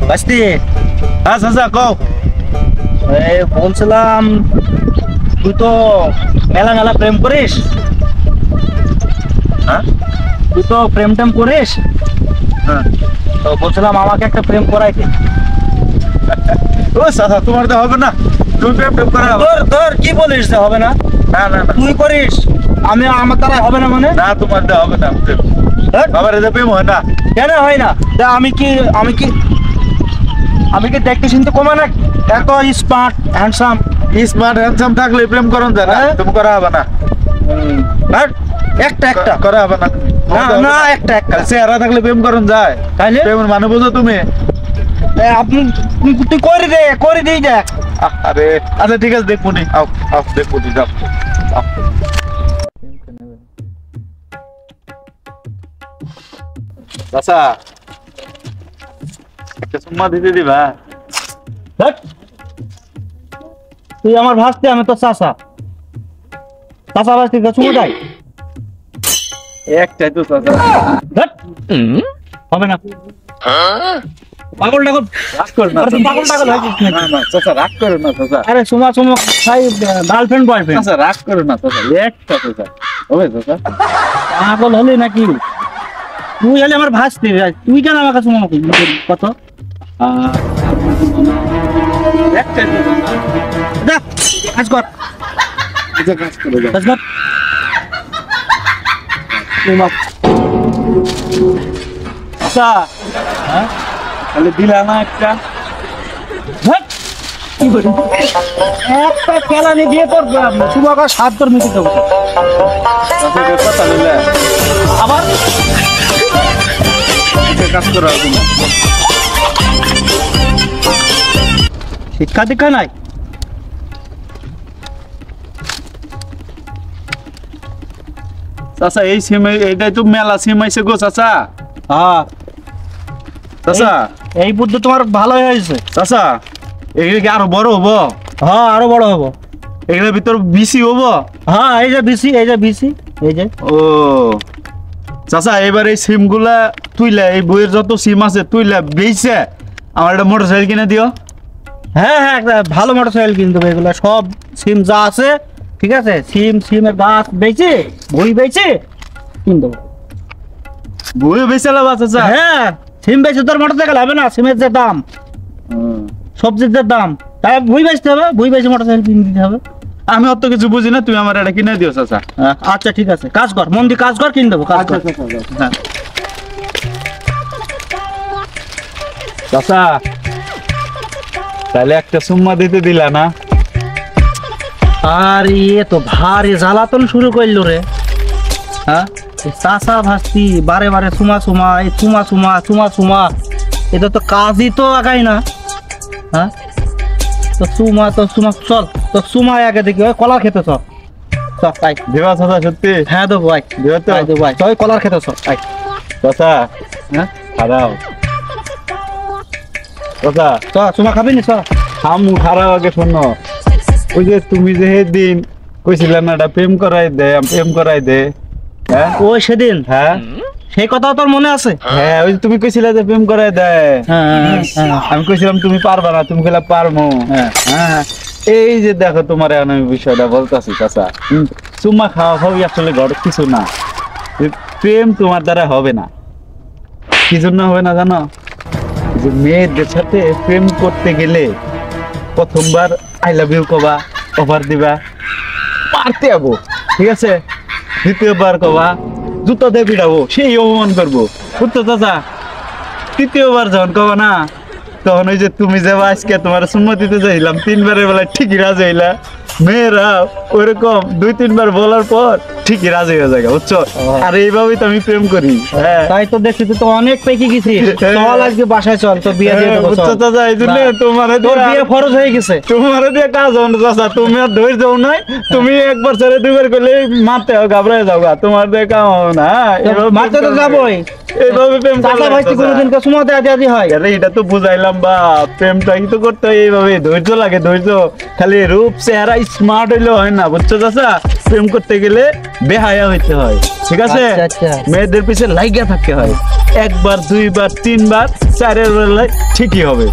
বাস্তি হ্যাঁ চাচা কও। এই বলছিলাম তুই তো মেলা মেলা প্রেম করিস। হ্যাঁ তুই তো প্রেম টেম করিস, হ্যাঁ। তো বলছিলাম আমাকে একটা প্রেম করাইতে। ও চাচা তোমার তো হবে না, তুমি প্রেম টেম করে তোর তোর কি বলিস যে হবে না? না না না তুই করিস, আমি আমার দ্বারা হবে না মানে? না তোমার তো হবে না প্রেম। ধ্যাৎ, বাবার এতে প্রেম হয় না। কেন হয় না? তা আমি কি দেখতে শুনতে কমে না? এত স্মার্ট হ্যান্ডসাম। স্মার্ট হ্যান্ডসাম থাকলে প্রেম করন যায় না, হ্যাঁ? তুমি করা হবে না। একটা একটা করা হবে না। না না একটা একটা চেহারা থাকলে প্রেম করন যায়, তাইলে প্রেমের মানে বুঝো তুমি? আপনি তুই করে দিই দেখ। আরে আচ্ছা ঠিক আছে দেখবো নি, আও আও দেখবো নি, যাও আও। চাচা একটা সুম্মা দিতে দিবা? ধ্যাৎ, তুই আমার ভাসতে, আমি তো চাচা ভাসতে চুমো দেয়। একটাই তো চাচা। ধ্যাৎ, হবে না। পাগল টাগল রাগ করো না আরে তুই পাগল টাগল হয়েছিস নাকি? না না চাচা রাগ করো না চাচা। আরে সুমা খাই গার্লফ্রেন্ড বয়ফ্রেন্ড। চাচা রাগ করো না চাচা, একটা চাচা হবে চাচা। পাগল হলি নাকি? তুই হলে আমার ভাসতে, তুই কেন আমার কাছে মনে করিস কত? একটাই তো চাচা। দেখ কাজ কর, আচ্ছা কাজ করে যাও। কাজ কর। চাচা হ্যাঁ? তাহলে দিলা না একটা? ধ্যাৎ, কি বলি? একটা কেলানি দিয়ে তোর সুমাকে 7 তোর মিটে দেবো। চাচা কথা দিলে আবার কাজ করা হবে না। শিক্ষা দীক্ষা নাই। চাচা এই সিম এইটাই তো মেলা সিম আইছে গো চাচা। হ্যাঁ, চাচা এই বুদ্ধি তোমার ভালোই হয়েছে। চাচা এগুলো কি আরো বড় হবো? হ্যাঁ, আরো বড় হবো। এগুলোর ভিতর বিসি হবো? হ্যাঁ, এই যে বিসি, এই যে ও চাচা এবার এই সিম গুলা তুইলা, এই বইয়ের যত সিম আছে তুইলা বেচে আমার একটা মোটর সাইকেল কিনে দিও। হ্যাঁ একটা ভালো মোটরসাইকেল কিনতে হবে। এগুলো সব সিম যা আছে, ঠিক আছে, সিমের গাছ বেচে, বই বেচে কিন দেবো। বই বেচে লাভ চাচা? হ্যাঁ, সিম বেচে তোর মোটরসাইকেল হবে না। সিমের যে দাম, সবজির যে দাম, তাই বই বেচতে হবে। বই বেচে মোটরসাইকেল কিনে দিতে হবে। আমি অত কিছু বুঝি না, তুমি আমার এটা কিনে দিও চাচা। আচ্ছা ঠিক আছে, কাজ কর, মন দিয়ে কাজ কর, কিনে দেবো। কাজ কর। হ্যাঁ চাচা তাহলে একটা সুম্মা দিতে দিলা না? আর ইয়ে তো ভারী জ্বালাতন শুরু করলো রে। হ্যাঁ, চাষা ভাস্তি বারে বারে চুমা এই চুমা এটা তো কাজই তো আগাই না। হ্যাঁ, তো চুমা চল, তো চুমা আগে দেখি ওই কলার খেতে চল। চল আই। দেবা চাচা সত্যি? হ্যাঁ দেবো ভাই, দেবা তো? দেবো ভাই, চল কলার খেতে চল আই। চাচা হ্যাঁ খারাপ চাচা, চ চুমা খাবি নি? চ হামু খারাপ আগে শোনো। ওই যে তুমি যে সেদিন কইছিলে না এটা প্রেম করাই দে, হ্যাঁ ওই সেদিন, হ্যাঁ সেই কথা তোর মনে আছে? হ্যাঁ ওই যে তুমি কইছিলে যে প্রেম করাই দেয়। হ্যাঁ হ্যাঁ আমি কইছিলাম তুমি পারবা না, তুমি কইলা পারমু। হ্যাঁ। হ্যাঁ এই যে দেখো তোমার এখন আমি বিষয়টা বলতাছি চাচা, চুম্মা খাওয়া খাওয়াই আসলে ঘর কিছু না। প্রেম তোমার দ্বারা হবে না। কি জন্য হবে না জানো? যে মেয়েদের সাথে প্রেম করতে গেলে প্রথমবার আই লাভ ইউ কবা, অফার দিবা, পারতে যাবো, ঠিক আছে। দ্বিতীয়বার কবা জুতো দিয়ে পিটাবো, সেই অপমান করবো, বুঝতো চাচা। তৃতীয়বার যখন কবা না, তখন ওই যে তুমি যে আজকে তোমার সম্মতিতে চাইলাম 3বারের বেলায় ঠিকই রাজি হইলা। মেয়েরা ওইরকম 2-3বার বলার পর ঠিকই রাজি হয়ে যায়, বুঝছো। আর এইভাবেই তো আমি প্রেম করি। হ্যাঁ তাই তো দেখছি, তুই তো অনেক পেকে গেছিস। চল আজকে বাসায় চল, তো বিয়ে দিয়ে দেবো। বুঝছো চাচা, এই জন্য তোমার তোর বিয়ে ফরজ হয়ে গেছে। তোমার দিয়ে কাজ হবে না চাচা, তুমি আর ধৈর্য নাই। তুমি একবার ছেড়ে 2বার করলে মারতে ঘাবড়ে যাও গা, তোমার দিয়ে কাম হবে না। মারতে তো যাবোই, এইভাবে প্রেম চাচা ভাইস্তি কোনোদিন সুমাতে আদি হয়। আরে এটা তো বুঝাইলাম বা, প্রেমটা তো করতে হয় এইভাবে, ধৈর্য লাগে, ধৈর্য। খালি রূপ চেহারা স্মার্ট হইলে হয় না, বুঝছো চাচা। প্রেম করতে গেলে বেহায়া হইতে হয়, ঠিক আছে? আচ্ছা, আচ্ছা। মেয়েদের পিছে লাইগা থাকতে হয়, একবার দুইবার তিনবার চারের বেলায় ঠিকই হবে।